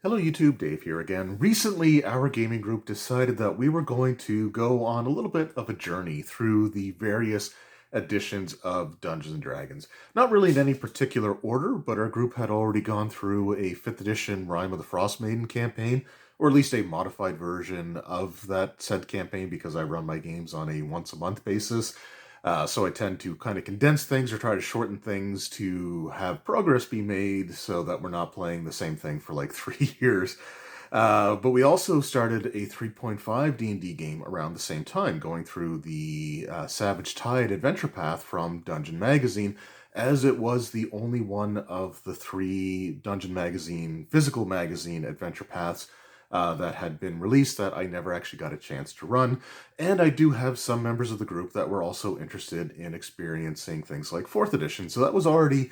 Hello YouTube, Dave here again. Recently, our gaming group decided that we were going to go on a little bit of a journey through the various editions of Dungeons and Dragons. Not really in any particular order, but our group had already gone through a 5th edition Rime of the Frost Maiden campaign, or at least a modified version of that said campaign because I run my games on a once a month basis. So I tend to kind of condense things or try to shorten things to have progress be made so that we're not playing the same thing for like 3 years. But we also started a 3.5 D&D game around the same time, going through the Savage Tide adventure path from Dungeon Magazine, as it was the only one of the three Dungeon Magazine, physical magazine adventure paths that had been released that I never actually got a chance to run. And I do have some members of the group that were also interested in experiencing things like 4th edition. So that was already,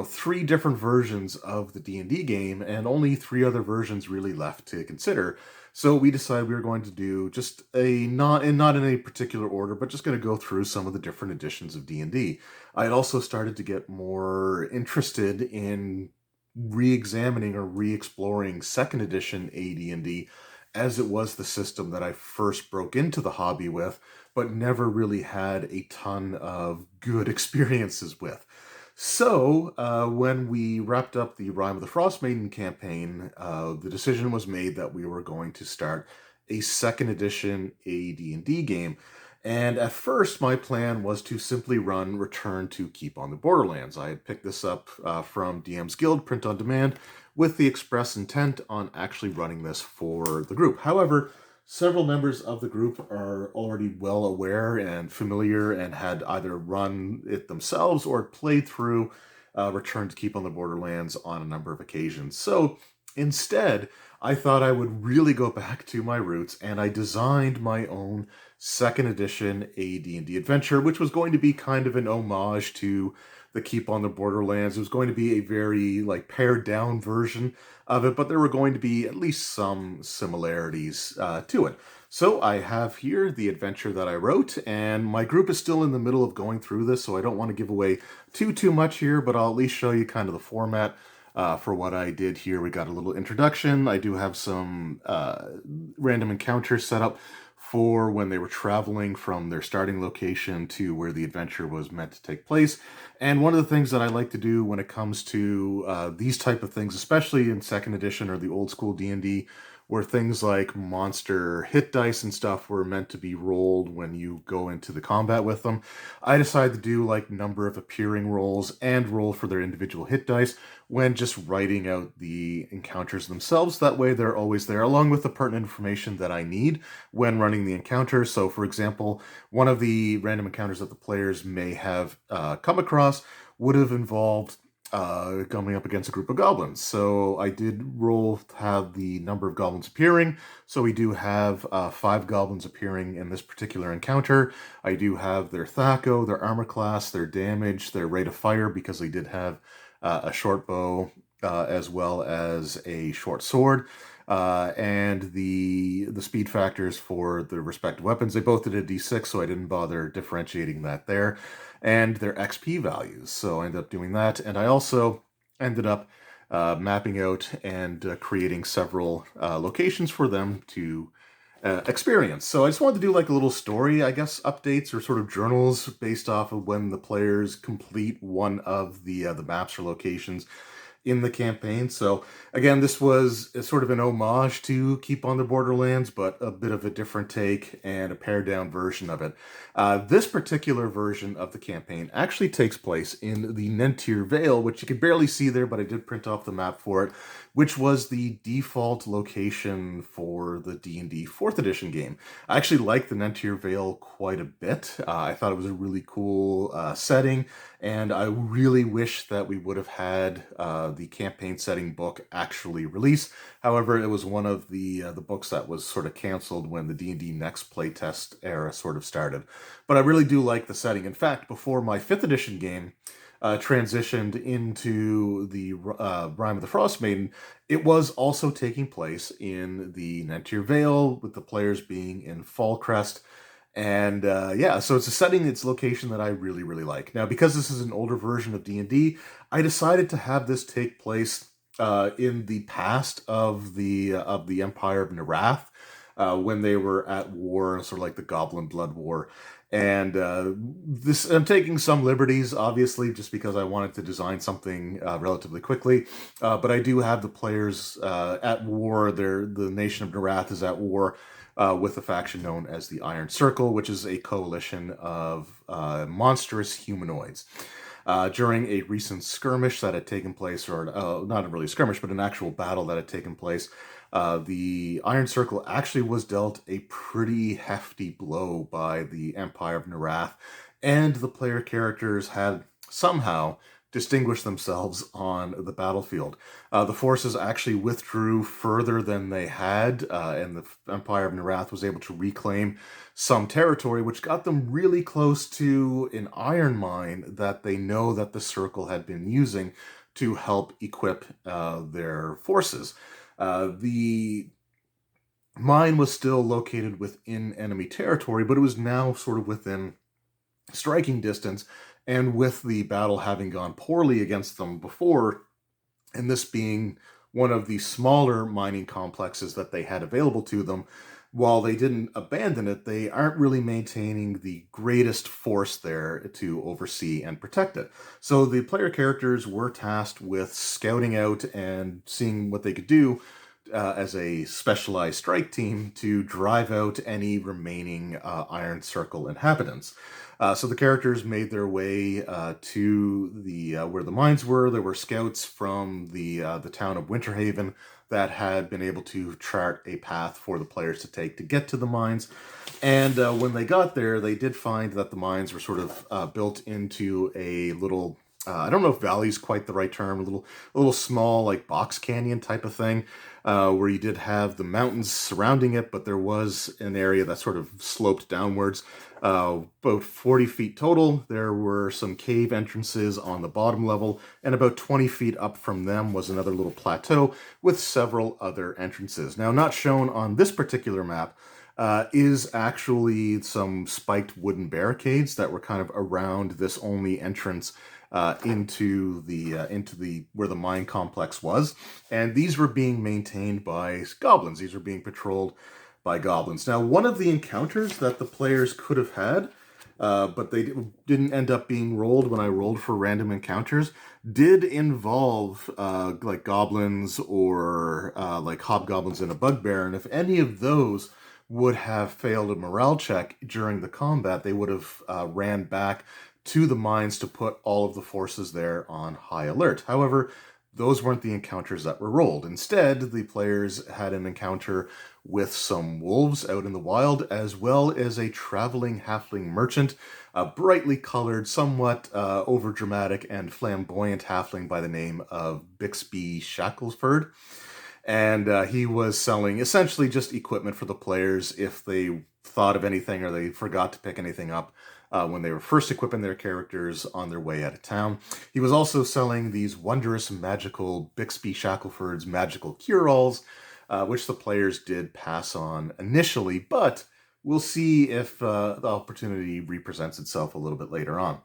three different versions of the D&D game and only three other versions really left to consider. So we decided we were going to do just not in any particular order, but just going to go through some of the different editions of D&D. I had also started to get more interested in re-examining or re-exploring second edition AD&D, as it was the system that I first broke into the hobby with, but never really had a ton of good experiences with. So, when we wrapped up the Rime of the Frost Maiden campaign, the decision was made that we were going to start a second edition AD&D game. And at first, my plan was to simply run Return to Keep on the Borderlands. I had picked this up from DM's Guild Print on Demand with the express intent on actually running this for the group. However, several members of the group are already well aware and familiar and had either run it themselves or played through Return to Keep on the Borderlands on a number of occasions. So instead, I thought I would really go back to my roots, and I designed my own second edition AD&D adventure, which was going to be kind of an homage to the Keep on the Borderlands. It was going to be a very pared down version of it, but there were going to be at least some similarities to it. So I have here the adventure that I wrote, and my group is still in the middle of going through this, so I don't want to give away too much here, but I'll at least show you kind of the format. For what I did here, we got a little introduction. I do have some random encounters set up for when they were traveling from their starting location to where the adventure was meant to take place. And one of the things that I like to do when it comes to these type of things, especially in second edition or the old school D&D, where things like monster hit dice and stuff were meant to be rolled when you go into the combat with them, I decided to do number of appearing rolls and roll for their individual hit dice when just writing out the encounters themselves. That way they're always there, along with the pertinent information that I need when running the encounter. So for example, one of the random encounters that the players may have come across would have involved coming up against a group of goblins. So I did roll to have the number of goblins appearing. So we do have 5 goblins appearing in this particular encounter. I do have their THAC0, their armor class, their damage, their rate of fire, because they did have a short bow as well as a short sword. And the speed factors for the respective weapons. They both did a d6, so I didn't bother differentiating that there. And their XP values, so I ended up doing that. And I also ended up mapping out and creating several locations for them to experience. So I just wanted to do a little story, I guess, updates or sort of journals based off of when the players complete one of the maps or locations in the campaign. So again, this was sort of an homage to Keep on the Borderlands, but a bit of a different take and a pared down version of it. This particular version of the campaign actually takes place in the Nentir Vale, which you can barely see there, but I did print off the map for it, which was the default location for the D&D 4th edition game. I actually like the Nentir Vale quite a bit. I thought it was a really cool setting, and I really wish that we would have had the campaign setting book actually released. However, it was one of the books that was sort of canceled when the D&D Next playtest era sort of started. But I really do like the setting. In fact, before my 5th edition game transitioned into the Rime of the Frost Maiden, it was also taking place in the Nentir Vale, with the players being in Fallcrest. And yeah, so it's a setting, it's a location that I really like. Now, because this is an older version of D&D, I decided to have this take place in the past of the Empire of Narath, when they were at war, sort of like the Goblin Blood War. And this, I'm taking some liberties, obviously, just because I wanted to design something relatively quickly. But I do have the players at war. The nation of Narath is at war with a faction known as the Iron Circle, which is a coalition of monstrous humanoids. During a recent skirmish that had taken place, or not really a skirmish, but an actual battle that had taken place, the Iron Circle actually was dealt a pretty hefty blow by the Empire of Narath, and the player characters had somehow distinguished themselves on the battlefield. The forces actually withdrew further than they had, and the Empire of Narath was able to reclaim some territory, which got them really close to an iron mine that they know that the Circle had been using to help equip their forces. The mine was still located within enemy territory, but it was now sort of within striking distance, and with the battle having gone poorly against them before, and this being one of the smaller mining complexes that they had available to them, while they didn't abandon it, they aren't really maintaining the greatest force there to oversee and protect it. So the player characters were tasked with scouting out and seeing what they could do as a specialized strike team to drive out any remaining Iron Circle inhabitants. So the characters made their way to the where the mines were. There were scouts from the town of Winterhaven that had been able to chart a path for the players to take to get to the mines. And when they got there, they did find that the mines were sort of built into a little, I don't know if valley is quite the right term, a little small, like box canyon type of thing, where you did have the mountains surrounding it, but there was an area that sort of sloped downwards. About 40 feet total. There were some cave entrances on the bottom level, and about 20 feet up from them was another little plateau with several other entrances. Now, not shown on this particular map is actually some spiked wooden barricades that were kind of around this only entrance into the where the mine complex was, and these were being maintained by goblins. These were being patrolled by goblins. Now, one of the encounters that the players could have had, but they didn't end up being rolled when I rolled for random encounters, did involve like goblins or like hobgoblins and a bugbear. And if any of those would have failed a morale check during the combat, they would have ran back to the mines to put all of the forces there on high alert. However, those weren't the encounters that were rolled. Instead, the players had an encounter with some wolves out in the wild, as well as a traveling halfling merchant, a brightly colored, somewhat overdramatic and flamboyant halfling by the name of Bixby Shackleford. And he was selling essentially just equipment for the players if they thought of anything or they forgot to pick anything up when they were first equipping their characters on their way out of town. He was also selling these wondrous magical Bixby Shackleford's magical cure-alls, which the players did pass on initially, but we'll see if the opportunity represents itself a little bit later on.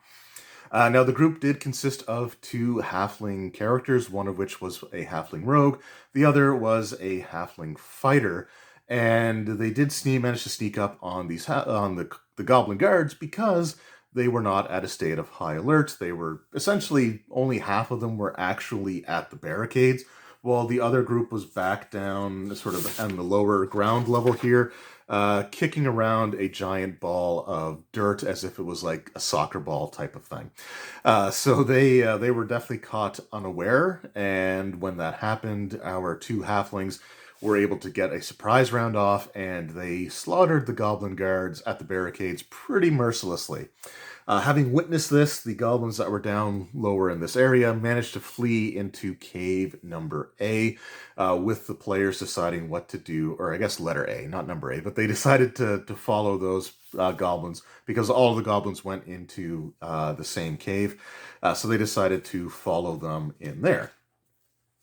Now, the group did consist of two halfling characters, one of which was a halfling rogue, the other was a halfling fighter, and they did manage to sneak up on the goblin guards because they were not at a state of high alert. They were essentially, only half of them were actually at the barricades, while the other group was back down sort of on the lower ground level here, kicking around a giant ball of dirt as if it was like a soccer ball type of thing. So they were definitely caught unaware, and when that happened, our two halflings were able to get a surprise round off, and they slaughtered the goblin guards at the barricades pretty mercilessly. Having witnessed this, the goblins that were down lower in this area managed to flee into cave number A, with the players deciding what to do, or I guess letter A, not number A, but they decided to follow those goblins because all of the goblins went into the same cave, so they decided to follow them in there.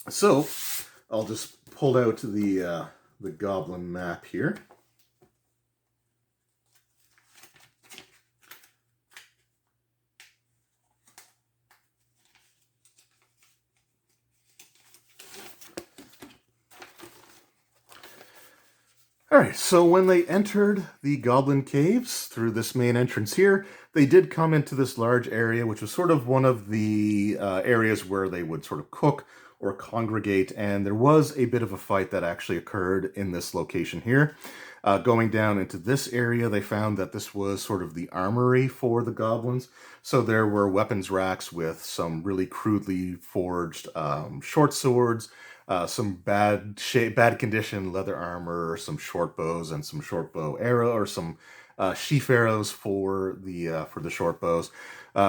So I'll just pull out the goblin map here. All right, so when they entered the Goblin Caves through this main entrance here, they did come into this large area, which was sort of one of the areas where they would sort of cook or congregate, and there was a bit of a fight that actually occurred in this location here. Going down into this area, they found that this was sort of the armory for the goblins. So there were weapons racks with some really crudely forged short swords, some bad condition leather armor, some short bows, and some short bow arrow or some sheaf arrows for the short bows.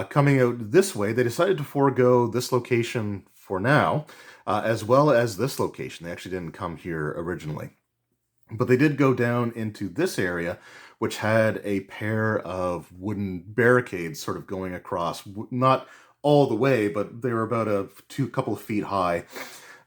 Coming out this way, they decided to forego this location for now, as well as this location. They actually didn't come here originally. But they did go down into this area, which had a pair of wooden barricades sort of going across, not all the way, but they were about a couple of feet high,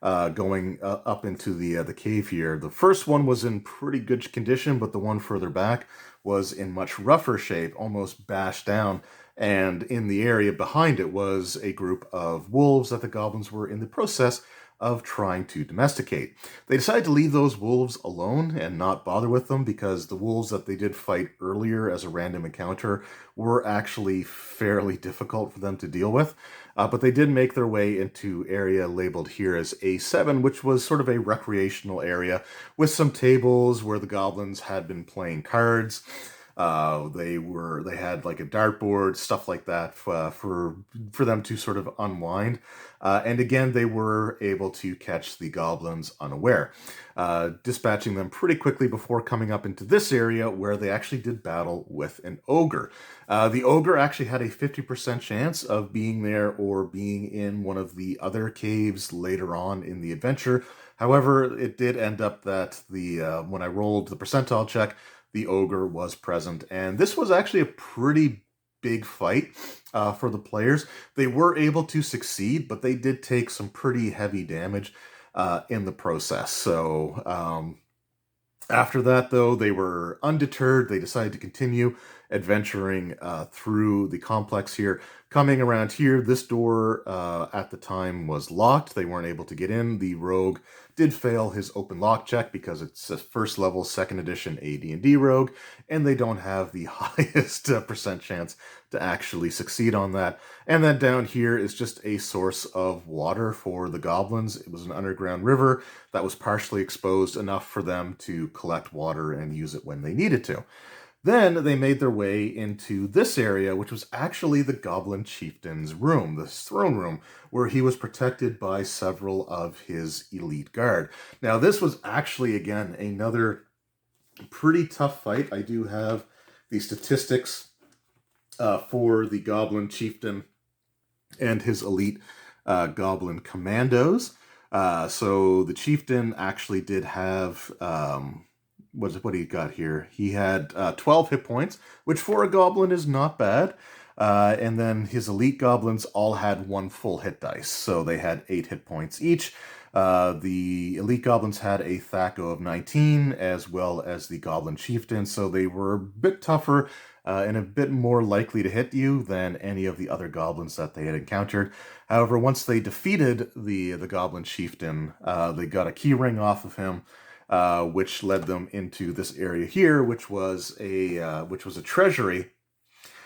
going up into the cave here. The first one was in pretty good condition, but the one further back was in much rougher shape, almost bashed down. And in the area behind it was a group of wolves that the goblins were in the process of trying to domesticate. They decided to leave those wolves alone and not bother with them because the wolves that they did fight earlier as a random encounter were actually fairly difficult for them to deal with. But they did make their way into area labeled here as A7, which was sort of a recreational area with some tables where the goblins had been playing cards. They had like a dartboard, stuff like that for them to sort of unwind. And again, they were able to catch the goblins unaware, dispatching them pretty quickly before coming up into this area where they actually did battle with an ogre. The ogre actually had a 50% chance of being there or being in one of the other caves later on in the adventure. However, it did end up that when I rolled the percentile check, the ogre was present, and this was actually a pretty big fight for the players. They were able to succeed, but they did take some pretty heavy damage in the process. So after that, though, they were undeterred. They decided to continue adventuring through the complex here. Coming around here, this door at the time was locked. They weren't able to get in. The rogue did fail his open lock check because it's a first level, second edition AD&D rogue, and they don't have the highest percent chance to actually succeed on that. And then down here is just a source of water for the goblins. It was an underground river that was partially exposed enough for them to collect water and use it when they needed to. Then they made their way into this area, which was actually the Goblin Chieftain's room, this throne room, where he was protected by several of his elite guard. Now, this was actually, again, another pretty tough fight. I do have the statistics for the Goblin Chieftain and his elite Goblin commandos. So the Chieftain actually did have... what do you got here? He had 12 hit points, which for a goblin is not bad. And then his elite goblins all had one full hit dice, so they had 8 hit points each. The elite goblins had a THAC0 of 19, as well as the Goblin Chieftain, so they were a bit tougher and a bit more likely to hit you than any of the other goblins that they had encountered. However, once they defeated the Goblin Chieftain, they got a key ring off of him, which led them into this area here, which was a treasury.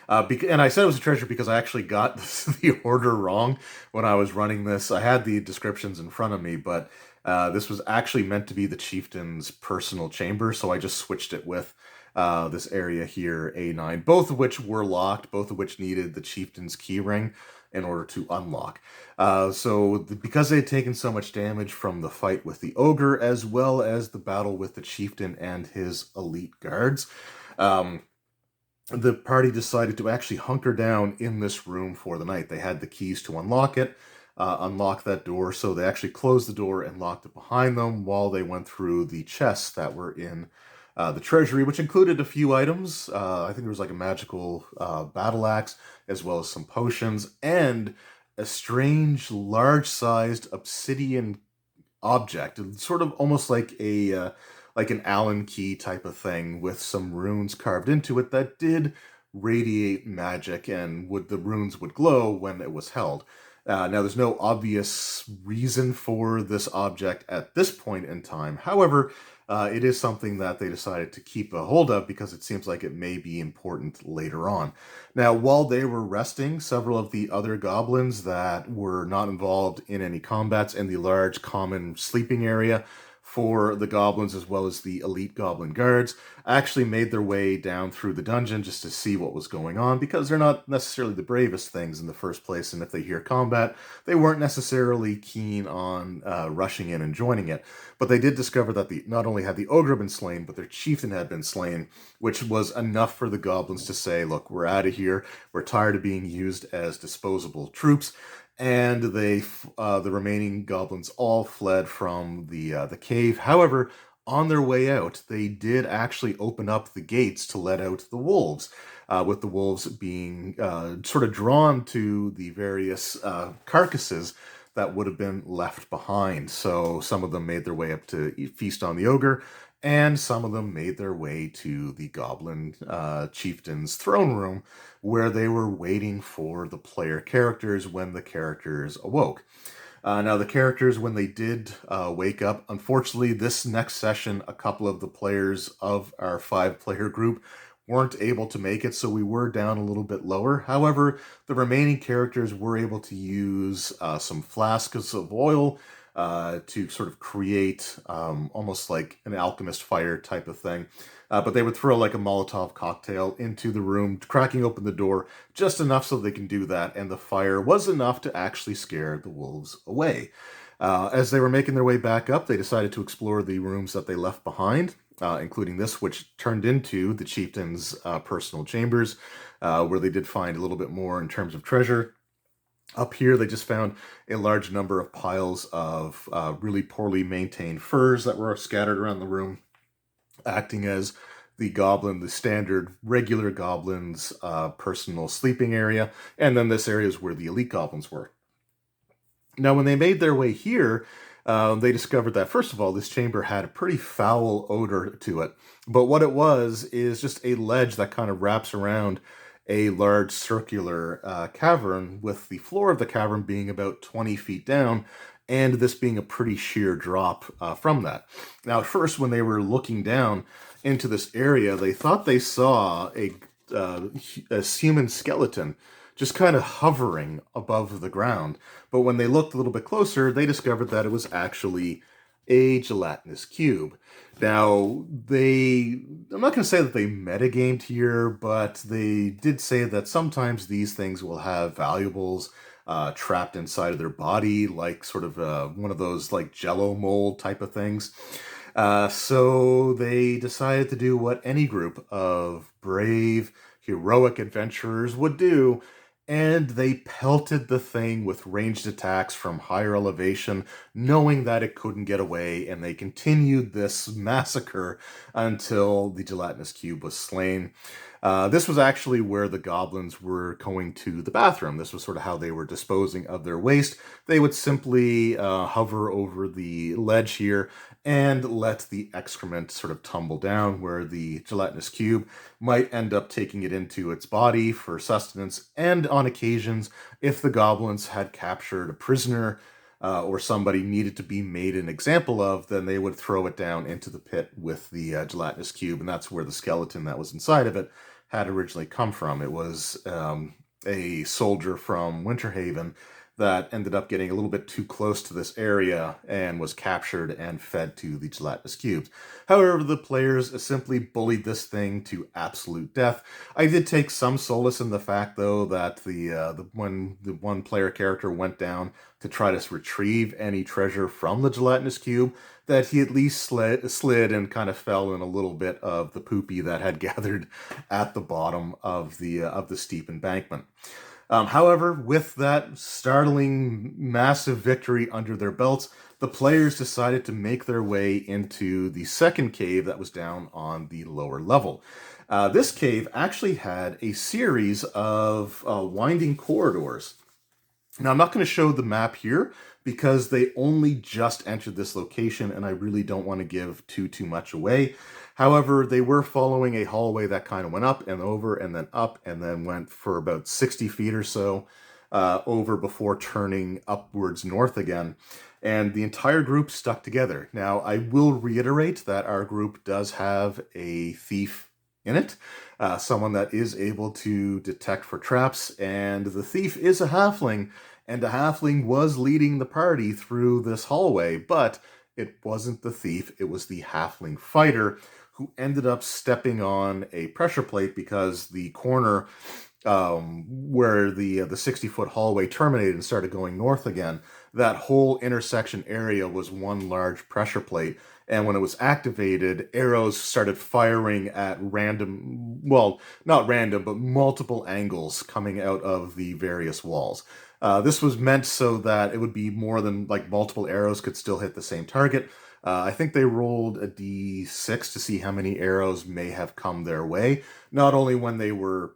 And I said it was a treasure because I actually got the order wrong when I was running this. I had the descriptions in front of me, but this was actually meant to be the chieftain's personal chamber, so I just switched it with this area here, A9, both of which were locked, both of which needed the chieftain's key ring in order to unlock. Because they had taken so much damage from the fight with the ogre, as well as the battle with the chieftain and his elite guards, the party decided to actually hunker down in this room for the night. They had the keys to unlock it, unlock that door, so they actually closed the door and locked it behind them while they went through the chests that were in the treasury, which included a few items. I think there was like a magical battle axe, as well as some potions, and a strange, large-sized obsidian object. It's sort of almost like an Allen key type of thing with some runes carved into it that did radiate magic, and the runes would glow when it was held. Now, there's no obvious reason for this object at this point in time. However, it is something that they decided to keep a hold of because it seems like it may be important later on. Now, while they were resting, several of the other goblins that were not involved in any combats in the large common sleeping area for the goblins, as well as the elite goblin guards, actually made their way down through the dungeon just to see what was going on, because they're not necessarily the bravest things in the first place, and if they hear combat, they weren't necessarily keen on rushing in and joining it. But they did discover that not only had the ogre been slain, but their chieftain had been slain, which was enough for the goblins to say, look, we're out of here, we're tired of being used as disposable troops. And the remaining goblins all fled from the cave. However, on their way out, they did actually open up the gates to let out the wolves, with the wolves being sort of drawn to the various carcasses that would have been left behind. So some of them made their way up to feast on the ogre, and some of them made their way to the Goblin Chieftain's throne room, where they were waiting for the player characters when the characters awoke. Now, the characters, when they did wake up, unfortunately, this next session, a couple of the players of our 5-player group weren't able to make it, so we were down a little bit lower. However, the remaining characters were able to use some flasks of oil to sort of create almost like an alchemist fire type of thing. But they would throw like a Molotov cocktail into the room, cracking open the door just enough so they can do that, and the fire was enough to actually scare the wolves away. As they were making their way back up, they decided to explore the rooms that they left behind, including this, which turned into the chieftain's personal chambers, where they did find a little bit more in terms of treasure. Up here, they just found a large number of piles of really poorly maintained furs that were scattered around the room, acting as the standard regular goblin's personal sleeping area, and then this area is where the elite goblins were. Now, when they made their way here, they discovered that, first of all, this chamber had a pretty foul odor to it. But what it was is just a ledge that kind of wraps around a large circular cavern, with the floor of the cavern being about 20 feet down, and this being a pretty sheer drop from that. Now, at first, when they were looking down into this area, they thought they saw a human skeleton just kind of hovering above the ground. But when they looked a little bit closer, they discovered that it was actually a gelatinous cube. Now, I'm not going to say that they metagamed here, but they did say that sometimes these things will have valuables trapped inside of their body, like sort of one of those like Jello mold type of things. So they decided to do what any group of brave, heroic adventurers would do, and they pelted the thing with ranged attacks from higher elevation, knowing that it couldn't get away, and they continued this massacre until the gelatinous cube was slain. This was actually where the goblins were going to the bathroom. This was sort of how they were disposing of their waste. They would simply hover over the ledge here and let the excrement sort of tumble down, where the gelatinous cube might end up taking it into its body for sustenance, and on occasions, if the goblins had captured a prisoner or somebody needed to be made an example of, then they would throw it down into the pit with the gelatinous cube, and that's where the skeleton that was inside of it had originally come from. It was a soldier from Winterhaven that ended up getting a little bit too close to this area and was captured and fed to the gelatinous cubes. However, the players simply bullied this thing to absolute death. I did take some solace in the fact, though, that when the one player character went down to try to retrieve any treasure from the gelatinous cube, that he at least slid and kind of fell in a little bit of the poopy that had gathered at the bottom of the steep embankment. However, with that startling, massive victory under their belts, the players decided to make their way into the second cave that was down on the lower level. This cave actually had a series of winding corridors. Now, I'm not going to show the map here because they only just entered this location, and I really don't want to give too much away. However, they were following a hallway that kind of went up and over and then up and then went for about 60 feet or so. over before turning upwards north again. And the entire group stuck together. Now, I will reiterate that our group does have a thief in it, someone that is able to detect for traps, and the thief is a halfling, and a halfling was leading the party through this hallway, but it wasn't the thief, it was the halfling fighter who ended up stepping on a pressure plate because the corner where the 60-foot hallway terminated and started going north again, that whole intersection area was one large pressure plate. And when it was activated, arrows started firing at random, well, not random, but multiple angles coming out of the various walls. This was meant so that it would be more than like multiple arrows could still hit the same target. I think they rolled a d6 to see how many arrows may have come their way, not only when they were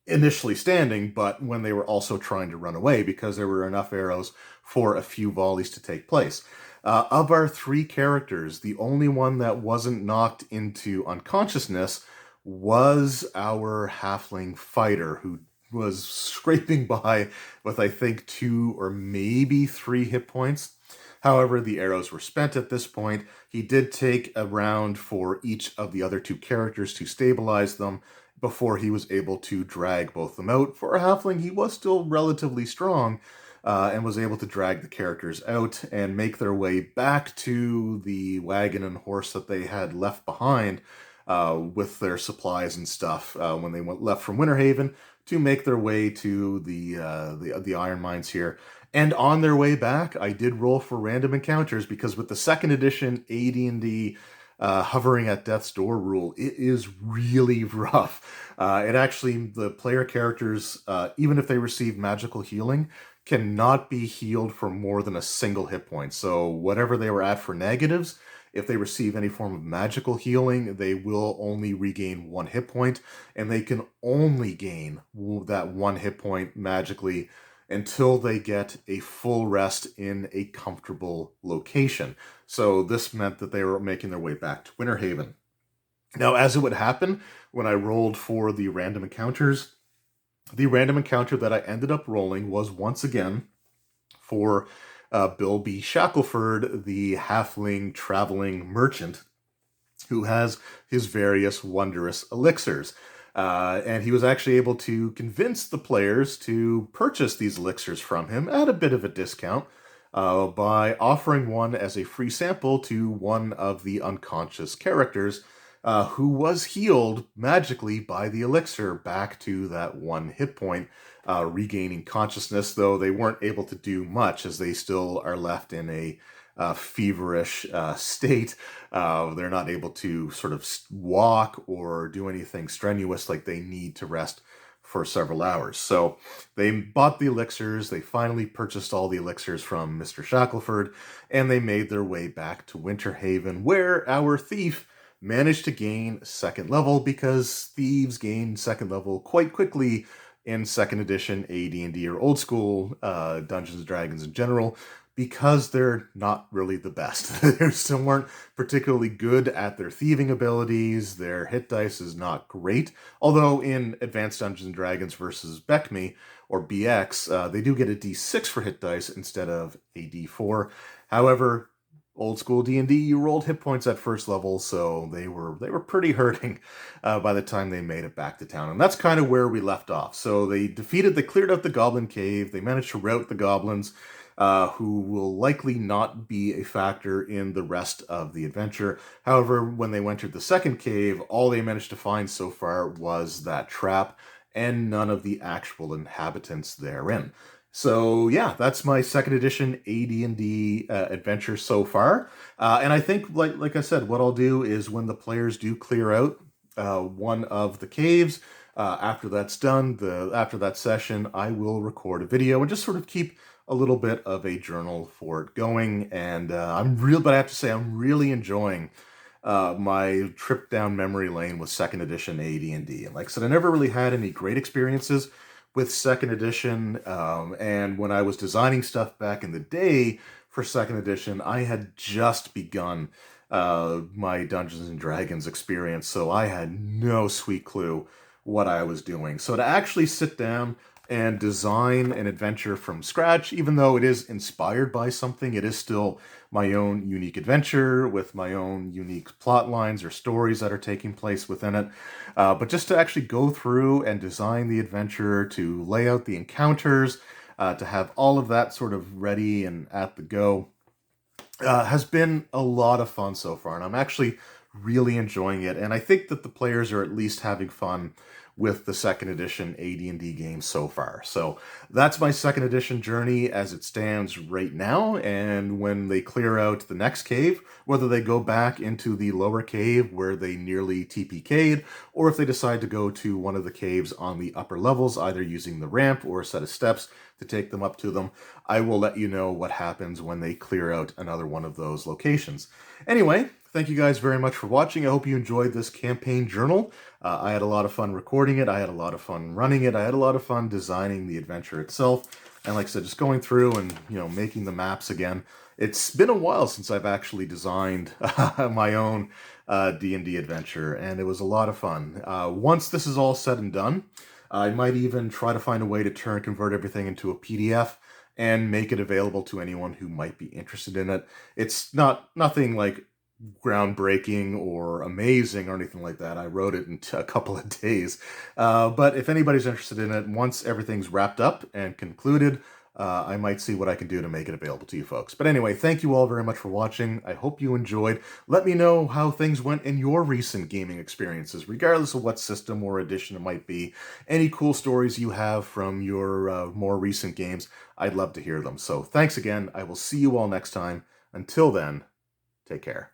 initially standing, but when they were also trying to run away, because there were enough arrows for a few volleys to take place. Of our three characters, the only one that wasn't knocked into unconsciousness was our halfling fighter, who was scraping by with, I think, 2 or maybe 3 hit points. However, the arrows were spent at this point. He did take a round for each of the other 2 characters to stabilize them before he was able to drag both them out. For a halfling, he was still relatively strong, and was able to drag the characters out and make their way back to the wagon and horse that they had left behind with their supplies and stuff when they left from Winterhaven, to make their way to the iron mines here. And on their way back, I did roll for random encounters, because with the 2nd edition AD&D hovering at death's door rule, it is really rough. It actually, the player characters, even if they receive magical healing, cannot be healed for more than a single hit point. So whatever they were at for negatives, if they receive any form of magical healing, they will only regain 1 hit point, and they can only gain that 1 hit point magically until they get a full rest in a comfortable location. So this meant that they were making their way back to Winterhaven. Now, as it would happen, when I rolled for the random encounters, the random encounter that I ended up rolling was once again for Bill B. Shackelford, the halfling traveling merchant, who has his various wondrous elixirs. And he was actually able to convince the players to purchase these elixirs from him at a bit of a discount by offering one as a free sample to one of the unconscious characters who was healed magically by the elixir back to that 1 hit point, regaining consciousness, though they weren't able to do much as they still are left in a feverish state. They're not able to sort of walk or do anything strenuous like they need to rest for several hours. So they bought the elixirs, they finally purchased all the elixirs from Mr. Shackelford, and they made their way back to Winterhaven, where our thief managed to gain 2nd level, because thieves gain 2nd level quite quickly in 2nd edition AD&D or old school Dungeons & Dragons in general, because they're not really the best. They still weren't particularly good at their thieving abilities. Their hit dice is not great. Although in Advanced Dungeons & Dragons versus BECME, or BX, they do get a d6 for hit dice instead of a d4. However, old school D&D, you rolled hit points at 1st level, so they were pretty hurting by the time they made it back to town. And that's kind of where we left off. So they cleared out the Goblin Cave, they managed to rout the goblins, who will likely not be a factor in the rest of the adventure. However, when they entered the 2nd cave, all they managed to find so far was that trap, and none of the actual inhabitants therein. So yeah, that's my 2nd edition AD&D adventure so far. And I think, like I said, what I'll do is when the players do clear out one of the caves, after that's done, after that session, I will record a video and just sort of keep a little bit of a journal for it going. And but I have to say, I'm really enjoying my trip down memory lane with 2nd edition AD&D. And like I said, I never really had any great experiences with 2nd edition, and when I was designing stuff back in the day for 2nd edition, I had just begun my Dungeons & Dragons experience, so I had no sweet clue what I was doing. So to actually sit down, and design an adventure from scratch. Even though it is inspired by something, it is still my own unique adventure with my own unique plot lines or stories that are taking place within it. But just to actually go through and design the adventure, to lay out the encounters, to have all of that sort of ready and at the go, has been a lot of fun so far, and I'm actually really enjoying it. And I think that the players are at least having fun with the second edition AD&D game so far. So that's my second edition journey as it stands right now. And when they clear out the next cave, whether they go back into the lower cave where they nearly TPK'd, or if they decide to go to one of the caves on the upper levels, either using the ramp or a set of steps to take them up to them, I will let you know what happens when they clear out another one of those locations. Anyway, thank you guys very much for watching. I hope you enjoyed this campaign journal. I had a lot of fun recording it. I had a lot of fun running it. I had a lot of fun designing the adventure itself. And like I said, just going through and, making the maps again. It's been a while since I've actually designed my own D&D adventure, and it was a lot of fun. Once this is all said and done, I might even try to find a way to convert everything into a PDF and make it available to anyone who might be interested in it. It's nothing like groundbreaking or amazing or anything like that. I wrote it in a couple of days. But if anybody's interested in it, once everything's wrapped up and concluded, I might see what I can do to make it available to you folks. But anyway, thank you all very much for watching. I hope you enjoyed. Let me know how things went in your recent gaming experiences, regardless of what system or edition it might be. Any cool stories you have from your more recent games, I'd love to hear them. So thanks again. I will see you all next time. Until then, take care.